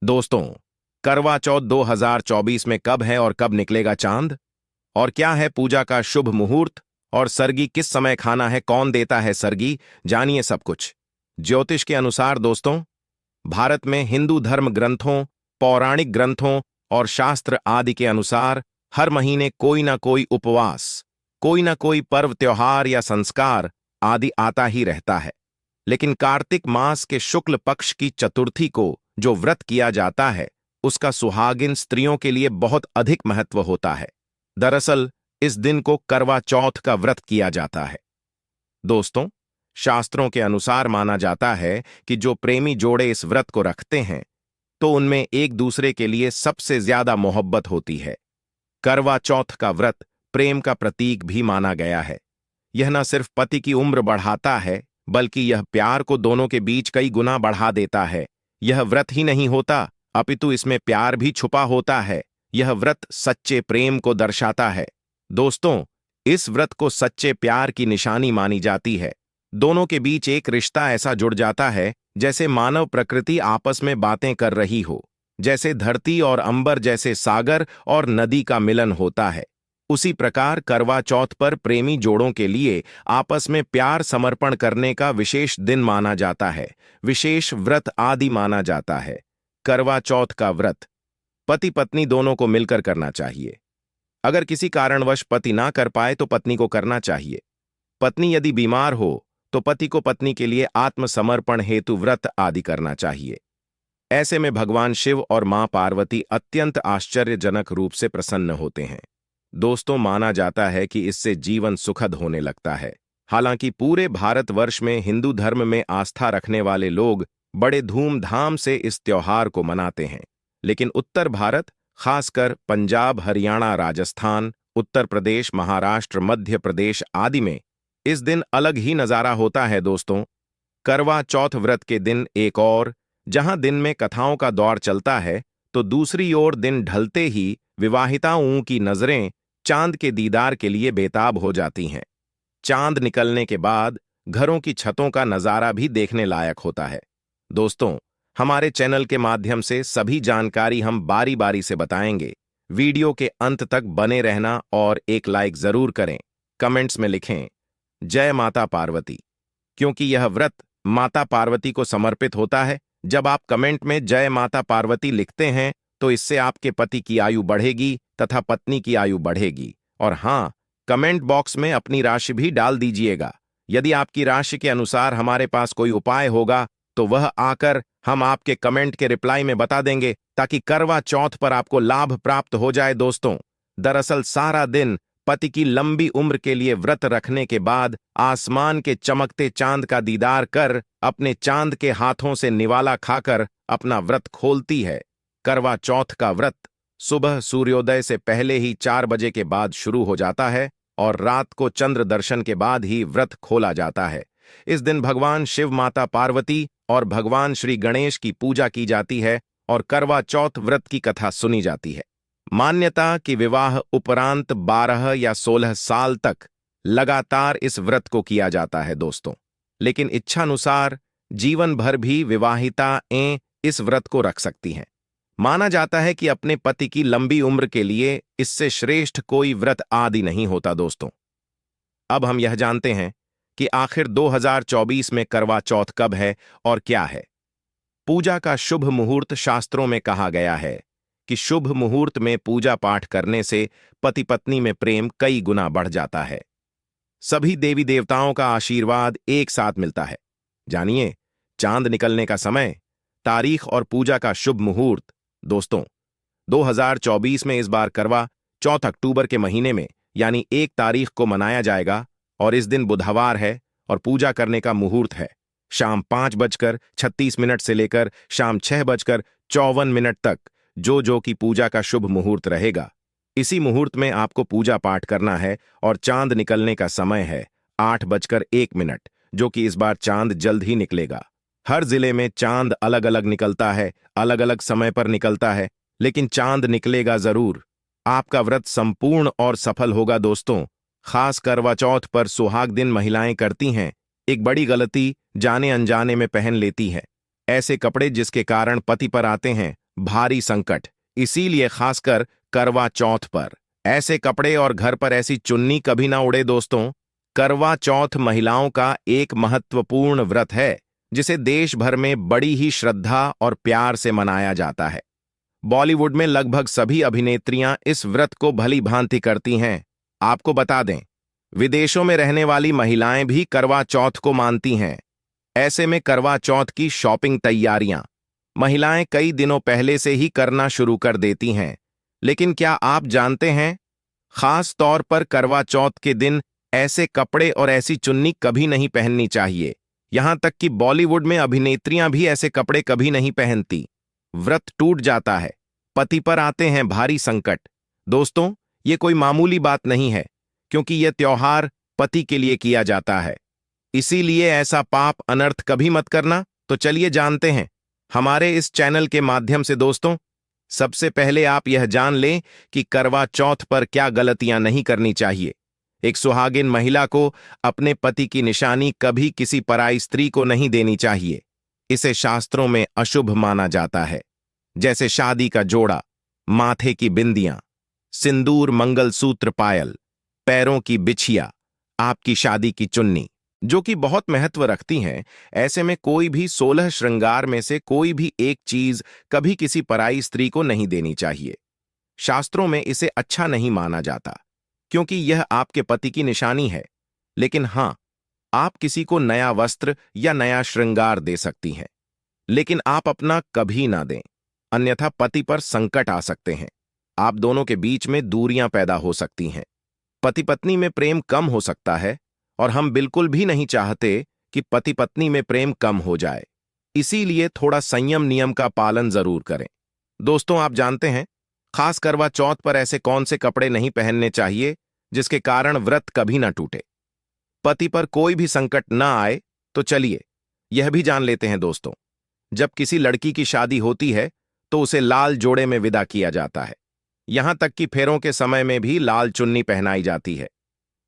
दोस्तों, करवा चौथ 2024 में कब है और कब निकलेगा चांद? और क्या है पूजा का शुभ मुहूर्त? और सरगी किस समय खाना है? कौन देता है सरगी? जानिए सब कुछ ज्योतिष के अनुसार। दोस्तों, भारत में हिंदू धर्म ग्रंथों, पौराणिक ग्रंथों और शास्त्र आदि के अनुसार हर महीने कोई ना कोई उपवास, कोई ना कोई पर्व त्योहार या संस्कार आदि आता ही रहता है। लेकिन कार्तिक मास के शुक्ल पक्ष की चतुर्थी को जो व्रत किया जाता है, उसका सुहागिन स्त्रियों के लिए बहुत अधिक महत्व होता है। दरअसल इस दिन को करवा चौथ का व्रत किया जाता है। दोस्तों, शास्त्रों के अनुसार माना जाता है कि जो प्रेमी जोड़े इस व्रत को रखते हैं, तो उनमें एक दूसरे के लिए सबसे ज्यादा मोहब्बत होती है। करवा चौथ का व्रत प्रेम का प्रतीक भी माना गया है। यह न सिर्फ पति की उम्र बढ़ाता है, बल्कि यह प्यार को दोनों के बीच कई गुना बढ़ा देता है। यह व्रत ही नहीं होता, अपितु इसमें प्यार भी छुपा होता है। यह व्रत सच्चे प्रेम को दर्शाता है। दोस्तों, इस व्रत को सच्चे प्यार की निशानी मानी जाती है। दोनों के बीच एक रिश्ता ऐसा जुड़ जाता है जैसे मानव प्रकृति आपस में बातें कर रही हो, जैसे धरती और अंबर, जैसे सागर और नदी का मिलन होता है। उसी प्रकार करवा चौथ पर प्रेमी जोड़ों के लिए आपस में प्यार समर्पण करने का विशेष दिन माना जाता है, विशेष व्रत आदि माना जाता है। करवा चौथ का व्रत पति पत्नी दोनों को मिलकर करना चाहिए। अगर किसी कारणवश पति ना कर पाए तो पत्नी को करना चाहिए। पत्नी यदि बीमार हो तो पति को पत्नी के लिए आत्मसमर्पण हेतु व्रत आदि करना चाहिए। ऐसे में भगवान शिव और मां पार्वती अत्यंत आश्चर्यजनक रूप से प्रसन्न होते हैं। दोस्तों, माना जाता है कि इससे जीवन सुखद होने लगता है। हालांकि पूरे भारतवर्ष में हिंदू धर्म में आस्था रखने वाले लोग बड़े धूमधाम से इस त्योहार को मनाते हैं, लेकिन उत्तर भारत, खासकर पंजाब, हरियाणा, राजस्थान, उत्तर प्रदेश, महाराष्ट्र, मध्य प्रदेश आदि में इस दिन अलग ही नजारा होता है। दोस्तों, करवा चौथ व्रत के दिन एक और जहां दिन में कथाओं का दौर चलता है, तो दूसरी ओर दिन ढलते ही विवाहिताओं की नजरें चांद के दीदार के लिए बेताब हो जाती हैं। चांद निकलने के बाद घरों की छतों का नजारा भी देखने लायक होता है। दोस्तों, हमारे चैनल के माध्यम से सभी जानकारी हम बारी बारी से बताएंगे। वीडियो के अंत तक बने रहना और एक लाइक जरूर करें। कमेंट्स में लिखें जय माता पार्वती, क्योंकि यह व्रत माता पार्वती को समर्पित होता है। जब आप कमेंट में जय माता पार्वती लिखते हैं, तो इससे आपके पति की आयु बढ़ेगी तथा पत्नी की आयु बढ़ेगी। और हाँ, कमेंट बॉक्स में अपनी राशि भी डाल दीजिएगा। यदि आपकी राशि के अनुसार हमारे पास कोई उपाय होगा, तो वह आकर हम आपके कमेंट के रिप्लाई में बता देंगे, ताकि करवा चौथ पर आपको लाभ प्राप्त हो जाए। दोस्तों, दरअसल सारा दिन पति की लंबी उम्र के लिए व्रत रखने के बाद आसमान के चमकते चांद का दीदार कर अपने चांद के हाथों से निवाला खाकर अपना व्रत खोलती है। करवा चौथ का व्रत सुबह सूर्योदय से पहले ही 4 बजे के बाद शुरू हो जाता है और रात को चंद्र दर्शन के बाद ही व्रत खोला जाता है। इस दिन भगवान शिव, माता पार्वती और भगवान श्री गणेश की पूजा की जाती है और करवा चौथ व्रत की कथा सुनी जाती है। मान्यता कि विवाह उपरांत 12 या 16 साल तक लगातार इस व्रत को किया जाता है। दोस्तों, लेकिन इच्छानुसार जीवन भर भी विवाहिताएं इस व्रत को रख सकती हैं। माना जाता है कि अपने पति की लंबी उम्र के लिए इससे श्रेष्ठ कोई व्रत आदि नहीं होता। दोस्तों, अब हम यह जानते हैं कि आखिर 2024 में करवा चौथ कब है और क्या है। पूजा का शुभ मुहूर्त शास्त्रों में कहा गया है कि शुभ मुहूर्त में पूजा पाठ करने से पति पत्नी में प्रेम कई गुना बढ़ जाता है। सभी देवी देवताओं का आशीर्वाद एक साथ मिलता है। जानिए चांद निकलने का समय, तारीख और पूजा का शुभ मुहूर्त। दोस्तों, 2024 में इस बार करवा चौथ अक्टूबर के महीने में यानी 1 तारीख को मनाया जाएगा और इस दिन बुधवार है और पूजा करने का मुहूर्त है शाम 5:36 से लेकर शाम 6:54 तक। जो कि पूजा का शुभ मुहूर्त रहेगा। इसी मुहूर्त में आपको पूजा पाठ करना है और चांद निकलने का समय है 8:01, जो कि इस बार चांद जल्द ही निकलेगा। हर जिले में चांद अलग अलग निकलता है, अलग अलग समय पर निकलता है, लेकिन चांद निकलेगा जरूर। आपका व्रत संपूर्ण और सफल होगा। दोस्तों, खास करवा चौथ पर सुहाग दिन महिलाएं करती हैं एक बड़ी गलती, जाने अनजाने में पहन लेती हैं ऐसे कपड़े जिसके कारण पति पर आते हैं भारी संकट। इसीलिए खासकर करवा चौथ पर ऐसे कपड़े और घर पर ऐसी चुन्नी कभी ना उड़े दोस्तों। करवा चौथ महिलाओं का एक महत्वपूर्ण व्रत है जिसे देश भर में बड़ी ही श्रद्धा और प्यार से मनाया जाता है। बॉलीवुड में लगभग सभी अभिनेत्रियां इस व्रत को भली भांति करती हैं। आपको बता दें, विदेशों में रहने वाली महिलाएं भी करवा चौथ को मानती हैं। ऐसे में करवा चौथ की शॉपिंग तैयारियां महिलाएं कई दिनों पहले से ही करना शुरू कर देती हैं। लेकिन क्या आप जानते हैं, खास तौर पर करवा चौथ के दिन ऐसे कपड़े और ऐसी चुन्नी कभी नहीं पहननी चाहिए। यहां तक कि बॉलीवुड में अभिनेत्रियां भी ऐसे कपड़े कभी नहीं पहनती। व्रत टूट जाता है, पति पर आते हैं भारी संकट। दोस्तों, ये कोई मामूली बात नहीं है, क्योंकि यह त्योहार पति के लिए किया जाता है। इसीलिए ऐसा पाप अनर्थ कभी मत करना। तो चलिए जानते हैं हमारे इस चैनल के माध्यम से दोस्तों। सबसे पहले आप यह जान लें कि करवा चौथ पर क्या गलतियां नहीं करनी चाहिए। एक सुहागिन महिला को अपने पति की निशानी कभी किसी पराई स्त्री को नहीं देनी चाहिए। इसे शास्त्रों में अशुभ माना जाता है। जैसे शादी का जोड़ा, माथे की बिंदियां, सिंदूर, मंगलसूत्र, पायल, पैरों की बिछिया, आपकी शादी की चुन्नी, जो कि बहुत महत्व रखती हैं। ऐसे में कोई भी 16 श्रृंगार में से कोई भी एक चीज कभी किसी पराई स्त्री को नहीं देनी चाहिए। शास्त्रों में इसे अच्छा नहीं माना जाता, क्योंकि यह आपके पति की निशानी है। लेकिन हां, आप किसी को नया वस्त्र या नया श्रृंगार दे सकती हैं, लेकिन आप अपना कभी ना दें, अन्यथा पति पर संकट आ सकते हैं। आप दोनों के बीच में दूरियां पैदा हो सकती हैं। पति पत्नी में प्रेम कम हो सकता है, और हम बिल्कुल भी नहीं चाहते कि पति पत्नी में प्रेम कम हो जाए। इसीलिए थोड़ा संयम नियम का पालन जरूर करें। दोस्तों, आप जानते हैं खास करवा चौथ पर ऐसे कौन से कपड़े नहीं पहनने चाहिए जिसके कारण व्रत कभी ना टूटे, पति पर कोई भी संकट ना आए। तो चलिए यह भी जान लेते हैं दोस्तों। जब किसी लड़की की शादी होती है तो उसे लाल जोड़े में विदा किया जाता है। यहां तक कि फेरों के समय में भी लाल चुन्नी पहनाई जाती है।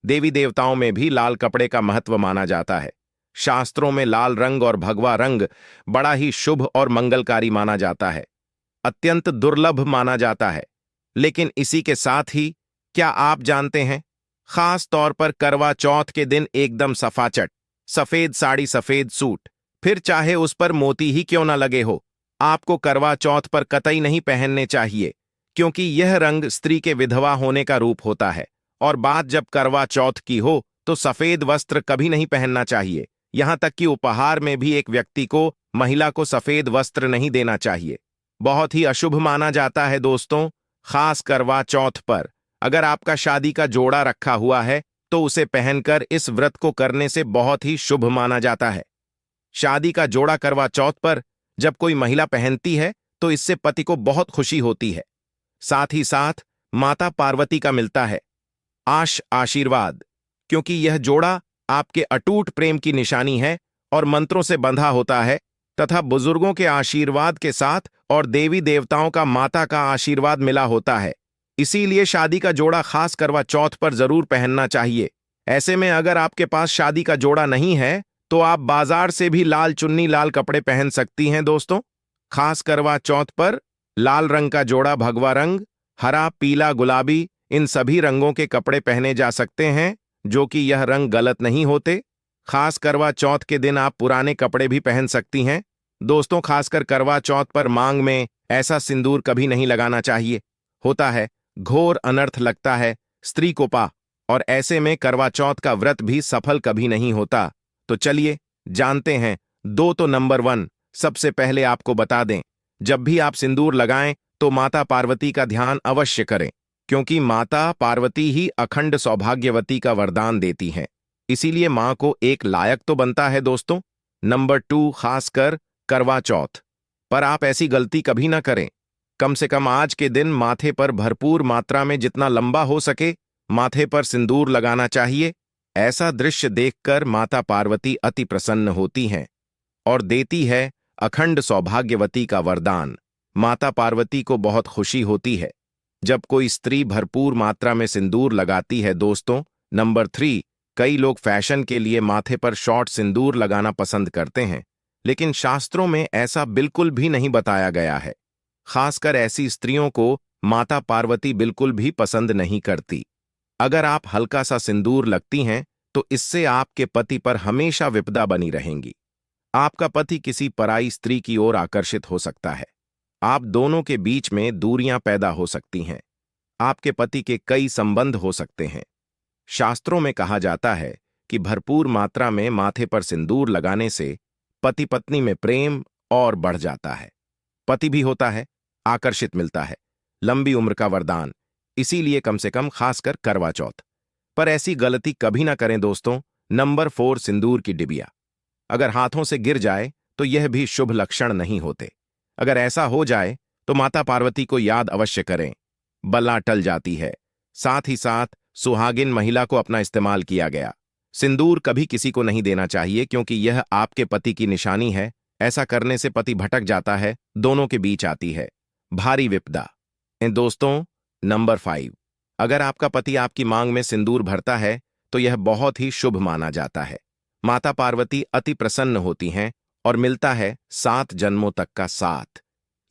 देवी देवताओं में भी लाल कपड़े का महत्व माना जाता है। शास्त्रों में लाल रंग और भगवा रंग बड़ा ही शुभ और मंगलकारी माना जाता है, अत्यंत दुर्लभ माना जाता है। लेकिन इसी के साथ ही क्या आप जानते हैं, खास तौर पर करवा चौथ के दिन एकदम सफाचट, सफेद साड़ी, सफेद सूट, फिर चाहे उस पर मोती ही क्यों ना लगे हो, आपको करवा चौथ पर कतई नहीं पहनने चाहिए, क्योंकि यह रंग स्त्री के विधवा होने का रूप होता है। और बात जब करवा चौथ की हो तो सफेद वस्त्र कभी नहीं पहनना चाहिए। यहां तक कि उपहार में भी एक व्यक्ति को, महिला को सफेद वस्त्र नहीं देना चाहिए। बहुत ही अशुभ माना जाता है दोस्तों। खास करवा चौथ पर अगर आपका शादी का जोड़ा रखा हुआ है तो उसे पहनकर इस व्रत को करने से बहुत ही शुभ माना जाता है। शादी का जोड़ा करवा चौथ पर जब कोई महिला पहनती है तो इससे पति को बहुत खुशी होती है। साथ ही साथ माता पार्वती का मिलता है आशीर्वाद, क्योंकि यह जोड़ा आपके अटूट प्रेम की निशानी है और मंत्रों से बंधा होता है, तथा बुजुर्गों के आशीर्वाद के साथ और देवी देवताओं का, माता का आशीर्वाद मिला होता है। इसीलिए शादी का जोड़ा खास करवा चौथ पर जरूर पहनना चाहिए। ऐसे में अगर आपके पास शादी का जोड़ा नहीं है तो आप बाजार से भी लाल चुन्नी, लाल कपड़े पहन सकती हैं दोस्तों। खास करवा चौथ पर लाल रंग का जोड़ा, भगवा रंग, हरा, पीला, गुलाबी, इन सभी रंगों के कपड़े पहने जा सकते हैं, जो कि यह रंग गलत नहीं होते। खास करवा चौथ के दिन आप पुराने कपड़े भी पहन सकती हैं दोस्तों। खासकर करवा चौथ पर मांग में ऐसा सिंदूर कभी नहीं लगाना चाहिए, होता है घोर अनर्थ लगता है स्त्री को पा, और ऐसे में करवा चौथ का व्रत भी सफल कभी नहीं होता। तो चलिए जानते हैं दो। तो नंबर 1, सबसे पहले आपको बता दें, जब भी आप सिंदूर लगाएं तो माता पार्वती का ध्यान अवश्य करें, क्योंकि माता पार्वती ही अखंड सौभाग्यवती का वरदान देती हैं। इसीलिए मां को एक लायक तो बनता है दोस्तों। नंबर 2, खासकर करवा चौथ पर आप ऐसी गलती कभी ना करें। कम से कम आज के दिन माथे पर भरपूर मात्रा में जितना लंबा हो सके माथे पर सिंदूर लगाना चाहिए। ऐसा दृश्य देखकर माता पार्वती अति प्रसन्न होती हैं और देती है अखंड सौभाग्यवती का वरदान। माता पार्वती को बहुत खुशी होती है जब कोई स्त्री भरपूर मात्रा में सिंदूर लगाती है दोस्तों। नंबर 3, कई लोग फैशन के लिए माथे पर शॉर्ट सिंदूर लगाना पसंद करते हैं, लेकिन शास्त्रों में ऐसा बिल्कुल भी नहीं बताया गया है। खासकर ऐसी स्त्रियों को माता पार्वती बिल्कुल भी पसंद नहीं करती। अगर आप हल्का सा सिंदूर लगती हैं तो इससे आपके पति पर हमेशा विपदा बनी रहेंगी। आपका पति किसी पराई स्त्री की ओर आकर्षित हो सकता है। आप दोनों के बीच में दूरियां पैदा हो सकती हैं। आपके पति के कई संबंध हो सकते हैं। शास्त्रों में कहा जाता है कि भरपूर मात्रा में माथे पर सिंदूर लगाने से पति पत्नी में प्रेम और बढ़ जाता है। पति भी होता है, आकर्षित मिलता है, लंबी उम्र का वरदान। इसीलिए कम से कम खासकर करवा चौथ पर ऐसी गलती कभी ना करें दोस्तों। नंबर 4 सिंदूर की डिबिया। अगर हाथों से गिर जाए तो यह भी शुभ लक्षण नहीं होते। अगर ऐसा हो जाए तो माता पार्वती को याद अवश्य करें। बला टल जाती है। साथ ही साथ सुहागिन महिला को अपना इस्तेमाल किया गया सिंदूर कभी किसी को नहीं देना चाहिए, क्योंकि यह आपके पति की निशानी है। ऐसा करने से पति भटक जाता है, दोनों के बीच आती है भारी विपदा। दोस्तों, नंबर 5, अगर आपका पति आपकी मांग में सिंदूर भरता है तो यह बहुत ही शुभ माना जाता है। माता पार्वती अति प्रसन्न होती हैं और मिलता है 7 जन्मों तक का साथ।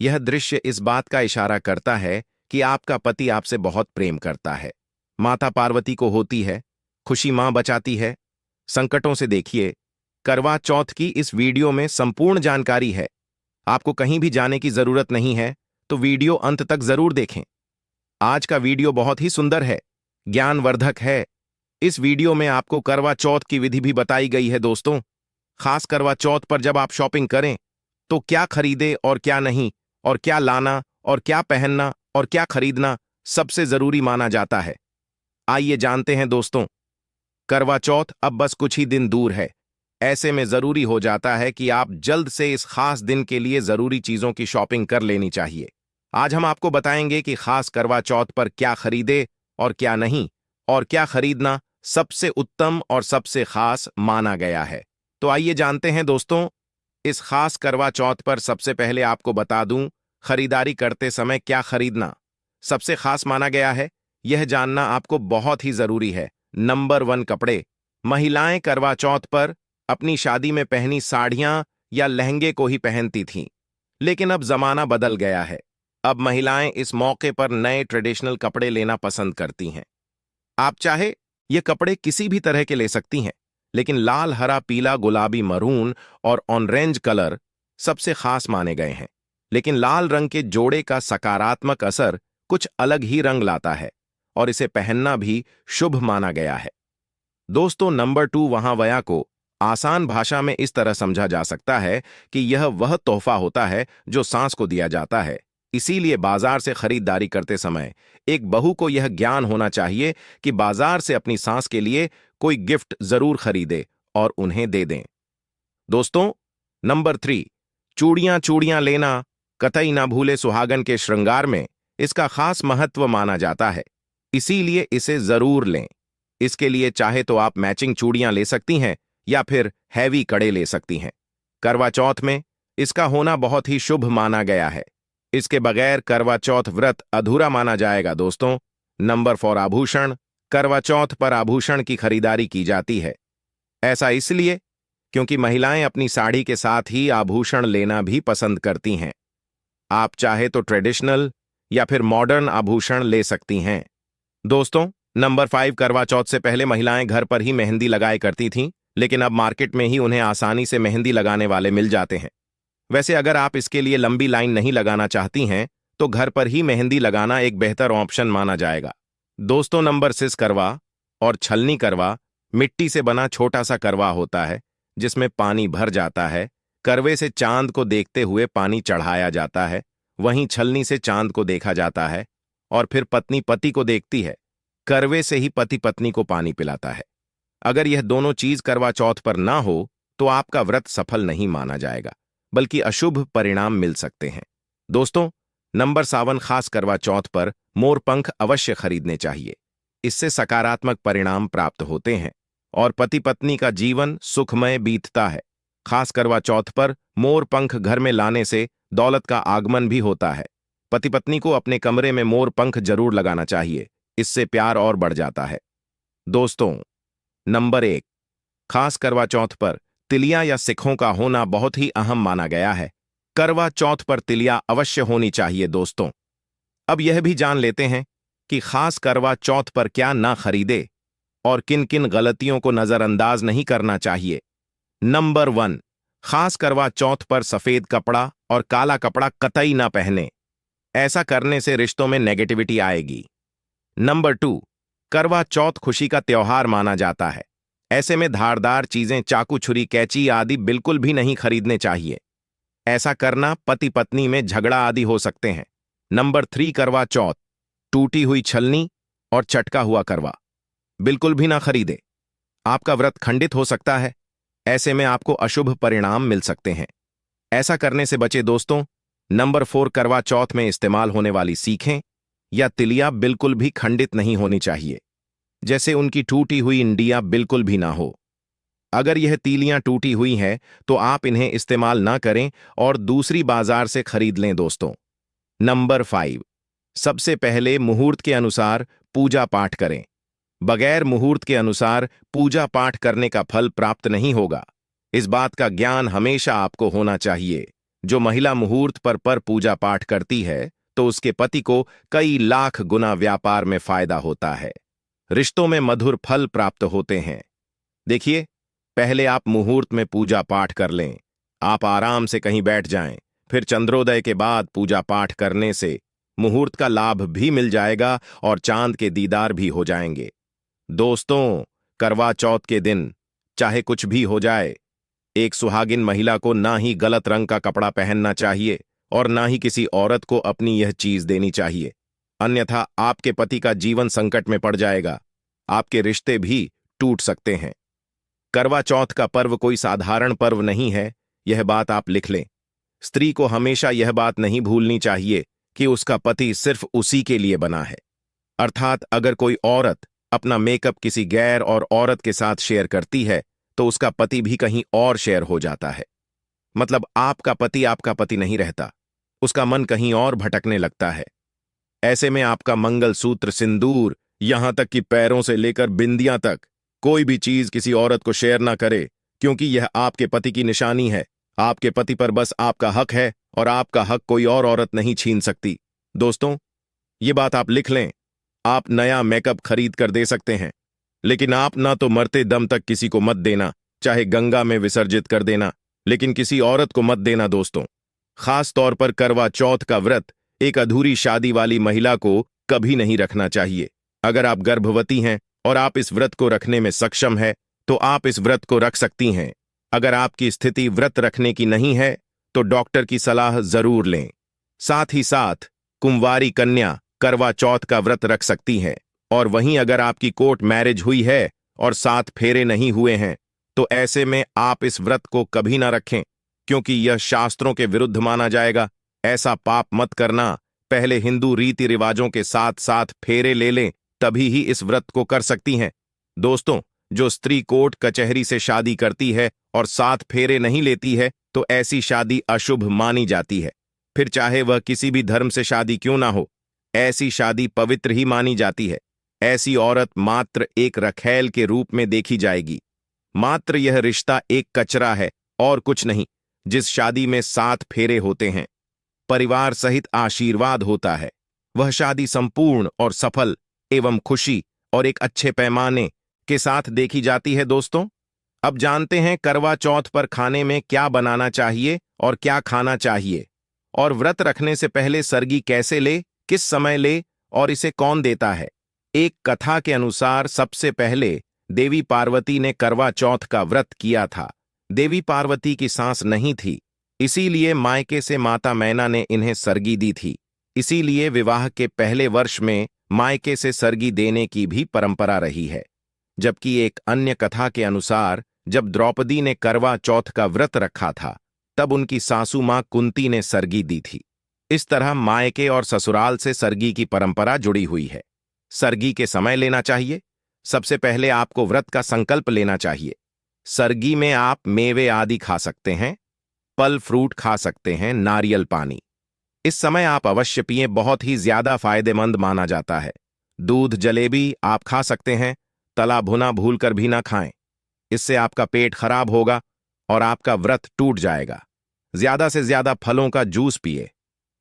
यह दृश्य इस बात का इशारा करता है कि आपका पति आपसे बहुत प्रेम करता है। माता पार्वती को होती है खुशी, मां बचाती है संकटों से। देखिए, करवा चौथ की इस वीडियो में संपूर्ण जानकारी है। आपको कहीं भी जाने की जरूरत नहीं है, तो वीडियो अंत तक जरूर देखें। आज का वीडियो बहुत ही सुंदर है, ज्ञानवर्धक है। इस वीडियो में आपको करवा चौथ की विधि भी बताई गई है दोस्तों। खास करवा चौथ पर जब आप शॉपिंग करें तो क्या खरीदे और क्या नहीं, और क्या लाना और क्या पहनना और क्या खरीदना सबसे जरूरी माना जाता है। आइए जानते हैं दोस्तों। करवा चौथ अब बस कुछ ही दिन दूर है। ऐसे में जरूरी हो जाता है कि आप जल्द से इस खास दिन के लिए जरूरी चीजों की शॉपिंग कर लेनी चाहिए। आज हम आपको बताएंगे कि खास करवा चौथ पर क्या खरीदे और क्या नहीं, और क्या खरीदना सबसे उत्तम और सबसे खास माना गया है। तो आइए जानते हैं दोस्तों। इस खास करवा चौथ पर सबसे पहले आपको बता दूं, खरीदारी करते समय क्या खरीदना सबसे खास माना गया है, यह जानना आपको बहुत ही जरूरी है। नंबर 1, कपड़े। महिलाएं करवा चौथ पर अपनी शादी में पहनी साड़ियां या लहंगे को ही पहनती थीं, लेकिन अब जमाना बदल गया है। अब महिलाएं इस मौके पर नए ट्रेडिशनल कपड़े लेना पसंद करती हैं। आप चाहे ये कपड़े किसी भी तरह के ले सकती हैं, लेकिन लाल, हरा, पीला, गुलाबी, मरून और ऑरेंज कलर सबसे खास माने गए हैं। लेकिन लाल रंग के जोड़े का सकारात्मक असर कुछ अलग ही रंग लाता है और इसे पहनना भी शुभ माना गया है। दोस्तों, नंबर 2, वहां वया को आसान भाषा में इस तरह समझा जा सकता है कि यह वह तोहफा होता है जो सांस को दिया जाता है। इसीलिए बाजार से खरीदारी करते समय एक बहू को यह ज्ञान होना चाहिए कि बाजार से अपनी सांस के लिए कोई गिफ्ट जरूर खरीदे और उन्हें दे दें। दोस्तों, नंबर 3, चूड़ियां। चूड़ियां लेना कतई ना भूले। सुहागन के श्रृंगार में इसका खास महत्व माना जाता है, इसीलिए इसे जरूर लें। इसके लिए चाहे तो आप मैचिंग चूड़ियां ले सकती हैं या फिर हैवी कड़े ले सकती हैं। करवा चौथ में इसका होना बहुत ही शुभ माना गया है। इसके बगैर करवा चौथ व्रत अधूरा माना जाएगा दोस्तों। नंबर 4, आभूषण। करवा चौथ पर आभूषण की खरीदारी की जाती है। ऐसा इसलिए क्योंकि महिलाएं अपनी साड़ी के साथ ही आभूषण लेना भी पसंद करती हैं। आप चाहे तो ट्रेडिशनल या फिर मॉडर्न आभूषण ले सकती हैं। दोस्तों, नंबर 5, करवा चौथ से पहले महिलाएं घर पर ही मेहंदी लगाया करती थीं, लेकिन अब मार्केट में ही उन्हें आसानी से मेहंदी लगाने वाले मिल जाते हैं। वैसे अगर आप इसके लिए लंबी लाइन नहीं लगाना चाहती हैं तो घर पर ही मेहंदी लगाना एक बेहतर ऑप्शन माना जाएगा। दोस्तों, नंबर 6, करवा और छलनी। करवा मिट्टी से बना छोटा सा करवा होता है जिसमें पानी भर जाता है। करवे से चांद को देखते हुए पानी चढ़ाया जाता है, वहीं छलनी से चांद को देखा जाता है और फिर पत्नी पति को देखती है। करवे से ही पति पत्नी को पानी पिलाता है। अगर यह दोनों चीज करवा चौथ पर ना हो तो आपका व्रत सफल नहीं माना जाएगा, बल्कि अशुभ परिणाम मिल सकते हैं। दोस्तों, नंबर 7, खास करवा चौथ पर मोर पंख अवश्य खरीदने चाहिए। इससे सकारात्मक परिणाम प्राप्त होते हैं और पति पत्नी का जीवन सुखमय बीतता है। खास करवा चौथ पर मोर पंख घर में लाने से दौलत का आगमन भी होता है। पति पत्नी को अपने कमरे में मोर पंख जरूर लगाना चाहिए, इससे प्यार और बढ़ जाता है। दोस्तों, नंबर 1, खास करवा चौथ पर तिलिया या सिक्कों का होना बहुत ही अहम माना गया है। करवा चौथ पर तिलिया अवश्य होनी चाहिए दोस्तों। अब यह भी जान लेते हैं कि खास करवा चौथ पर क्या ना खरीदे और किन किन गलतियों को नजरअंदाज नहीं करना चाहिए। नंबर 1, खास करवा चौथ पर सफेद कपड़ा और काला कपड़ा कतई ना पहने। ऐसा करने से रिश्तों में नेगेटिविटी आएगी। नंबर 2, करवा चौथ खुशी का त्योहार माना जाता है। ऐसे में धारदार चीजें, चाकू, छुरी, कैंची आदि बिल्कुल भी नहीं खरीदने चाहिए। ऐसा करना पति पत्नी में झगड़ा आदि हो सकते हैं। नंबर 3, करवा चौथ, टूटी हुई छलनी और चटका हुआ करवा बिल्कुल भी ना खरीदे। आपका व्रत खंडित हो सकता है। ऐसे में आपको अशुभ परिणाम मिल सकते हैं। ऐसा करने से बचे दोस्तों। नंबर 4, करवा चौथ में इस्तेमाल होने वाली सीखें या तिलिया बिल्कुल भी खंडित नहीं होनी चाहिए। जैसे उनकी टूटी हुई इंडिया बिल्कुल भी ना हो। अगर यह तीलियां टूटी हुई हैं तो आप इन्हें इस्तेमाल ना करें और दूसरी बाजार से खरीद लें दोस्तों। नंबर 5, सबसे पहले मुहूर्त के अनुसार पूजा पाठ करें। बगैर मुहूर्त के अनुसार पूजा पाठ करने का फल प्राप्त नहीं होगा। इस बात का ज्ञान हमेशा आपको होना चाहिए। जो महिला मुहूर्त पर पूजा पाठ करती है तो उसके पति को कई लाख गुना व्यापार में फायदा होता है। रिश्तों में मधुर फल प्राप्त होते हैं। देखिए, पहले आप मुहूर्त में पूजा पाठ कर लें। आप आराम से कहीं बैठ जाएं, फिर चंद्रोदय के बाद पूजा पाठ करने से मुहूर्त का लाभ भी मिल जाएगा और चांद के दीदार भी हो जाएंगे। दोस्तों, करवा चौथ के दिन चाहे कुछ भी हो जाए, एक सुहागिन महिला को ना ही गलत रंग का कपड़ा पहनना चाहिए और ना ही किसी औरत को अपनी यह चीज देनी चाहिए। अन्यथा आपके पति का जीवन संकट में पड़ जाएगा। आपके रिश्ते भी टूट सकते हैं। करवा चौथ का पर्व कोई साधारण पर्व नहीं है, यह बात आप लिख लें। स्त्री को हमेशा यह बात नहीं भूलनी चाहिए कि उसका पति सिर्फ उसी के लिए बना है। अर्थात अगर कोई औरत अपना मेकअप किसी गैर और औरत के साथ शेयर करती है तो उसका पति भी कहीं और शेयर हो जाता है। मतलब आपका पति नहीं रहता, उसका मन कहीं और भटकने लगता है। ऐसे में आपका मंगलसूत्र, सिंदूर, यहां तक कि पैरों से लेकर बिंदियां तक कोई भी चीज किसी औरत को शेयर ना करे, क्योंकि यह आपके पति की निशानी है। आपके पति पर बस आपका हक है और आपका हक कोई और औरत नहीं छीन सकती। दोस्तों, ये बात आप लिख लें। आप नया मेकअप खरीद कर दे सकते हैं, लेकिन आप ना तो मरते दम तक किसी को मत देना, चाहे गंगा में विसर्जित कर देना, लेकिन किसी औरत को मत देना दोस्तों। खास तौर पर करवा चौथ का व्रत एक अधूरी शादी वाली महिला को कभी नहीं रखना चाहिए। अगर आप गर्भवती हैं और आप इस व्रत को रखने में सक्षम है तो आप इस व्रत को रख सकती हैं। अगर आपकी स्थिति व्रत रखने की नहीं है तो डॉक्टर की सलाह जरूर लें। साथ ही साथ कुंवारी कन्या करवा चौथ का व्रत रख सकती हैं। और वहीं अगर आपकी कोर्ट मैरिज हुई है और 7 फेरे नहीं हुए हैं तो ऐसे में आप इस व्रत को कभी ना रखें, क्योंकि यह शास्त्रों के विरुद्ध माना जाएगा। ऐसा पाप मत करना। पहले हिंदू रीति रिवाजों के साथ साथ फेरे ले लें, तभी ही इस व्रत को कर सकती हैं। दोस्तों, जो स्त्री कोर्ट कचहरी से शादी करती है और 7 फेरे नहीं लेती है तो ऐसी शादी अशुभ मानी जाती है। फिर चाहे वह किसी भी धर्म से शादी क्यों ना हो, ऐसी शादी पवित्र ही मानी जाती है। ऐसी औरत मात्र एक रखैल के रूप में देखी जाएगी। मात्र यह रिश्ता एक कचरा है और कुछ नहीं। जिस शादी में 7 फेरे होते हैं, परिवार सहित आशीर्वाद होता है, वह शादी संपूर्ण और सफल एवं खुशी और एक अच्छे पैमाने के साथ देखी जाती है। दोस्तों, अब जानते हैं करवा चौथ पर खाने में क्या बनाना चाहिए और क्या खाना चाहिए, और व्रत रखने से पहले सरगी कैसे ले, किस समय ले और इसे कौन देता है। एक कथा के अनुसार सबसे पहले देवी पार्वती ने करवा चौथ का व्रत किया था। देवी पार्वती की सांस नहीं थी, इसीलिए मायके से माता मैना ने इन्हें सरगी दी थी। इसीलिए विवाह के पहले वर्ष में मायके से सरगी देने की भी परंपरा रही है। जबकि एक अन्य कथा के अनुसार जब द्रौपदी ने करवा चौथ का व्रत रखा था तब उनकी सासू मां कुंती ने सरगी दी थी। इस तरह मायके और ससुराल से सरगी की परंपरा जुड़ी हुई है। सरगी के समय लेना चाहिए। सबसे पहले आपको व्रत का संकल्प लेना चाहिए। सरगी में आप मेवे आदि खा सकते हैं, फल फ्रूट खा सकते हैं, नारियल पानी। इस समय आप अवश्य पिएं, बहुत ही ज्यादा फायदेमंद माना जाता है। दूध जलेबी आप खा सकते हैं, तला भुना भूलकर भी ना खाएं, इससे आपका पेट खराब होगा और आपका व्रत टूट जाएगा। ज्यादा से ज्यादा फलों का जूस पिए।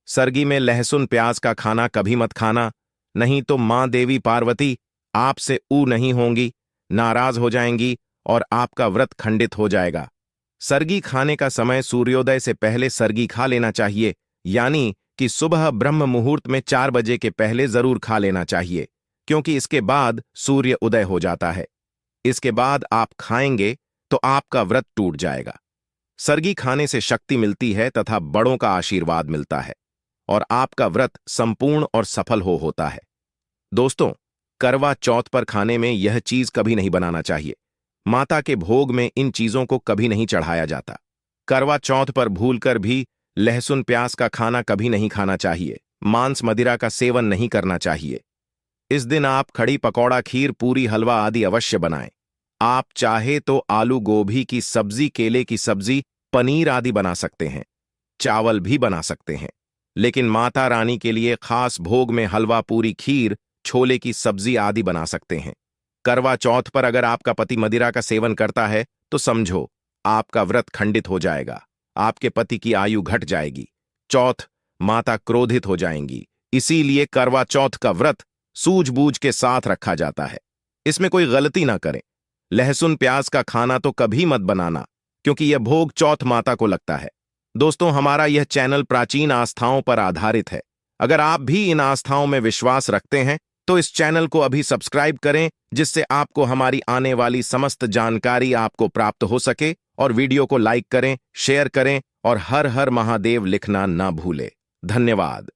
सर्गी में लहसुन प्याज का खाना कभी मत खाना, नहीं तो मां देवी पार्वती आपसे ऊ नहीं होंगी, नाराज हो जाएंगी और आपका व्रत खंडित हो जाएगा। सर्गी खाने का समय सूर्योदय से पहले सर्गी खा लेना चाहिए, यानी कि सुबह ब्रह्म मुहूर्त में 4 बजे के पहले जरूर खा लेना चाहिए, क्योंकि इसके बाद सूर्य उदय हो जाता है। इसके बाद आप खाएंगे तो आपका व्रत टूट जाएगा। सर्गी खाने से शक्ति मिलती है तथा बड़ों का आशीर्वाद मिलता है और आपका व्रत संपूर्ण और सफल होता है। दोस्तों, करवा चौथ पर खाने में यह चीज कभी नहीं बनाना चाहिए। माता के भोग में इन चीजों को कभी नहीं चढ़ाया जाता। करवा चौथ पर भूलकर भी लहसुन प्याज का खाना कभी नहीं खाना चाहिए। मांस मदिरा का सेवन नहीं करना चाहिए। इस दिन आप खड़ी पकौड़ा, खीर, पूरी, हलवा आदि अवश्य बनाएं। आप चाहे तो आलू गोभी की सब्जी, केले की सब्जी, पनीर आदि बना सकते हैं। चावल भी बना सकते हैं, लेकिन माता रानी के लिए खास भोग में हलवा, पूरी, खीर, छोले की सब्जी आदि बना सकते हैं। करवा चौथ पर अगर आपका पति मदिरा का सेवन करता है तो समझो आपका व्रत खंडित हो जाएगा, आपके पति की आयु घट जाएगी। चौथ माता क्रोधित हो जाएंगी। इसीलिए करवा चौथ का व्रत सूझबूझ के साथ रखा जाता है। इसमें कोई गलती ना करें। लहसुन प्याज का खाना तो कभी मत बनाना, क्योंकि यह भोग चौथ माता को लगता है। दोस्तों, हमारा यह चैनल प्राचीन आस्थाओं पर आधारित है। अगर आप भी इन आस्थाओं में विश्वास रखते हैं तो इस चैनल को अभी सब्सक्राइब करें, जिससे आपको हमारी आने वाली समस्त जानकारी आपको प्राप्त हो सके। और वीडियो को लाइक करें, शेयर करें और हर हर महादेव लिखना ना भूलें। धन्यवाद।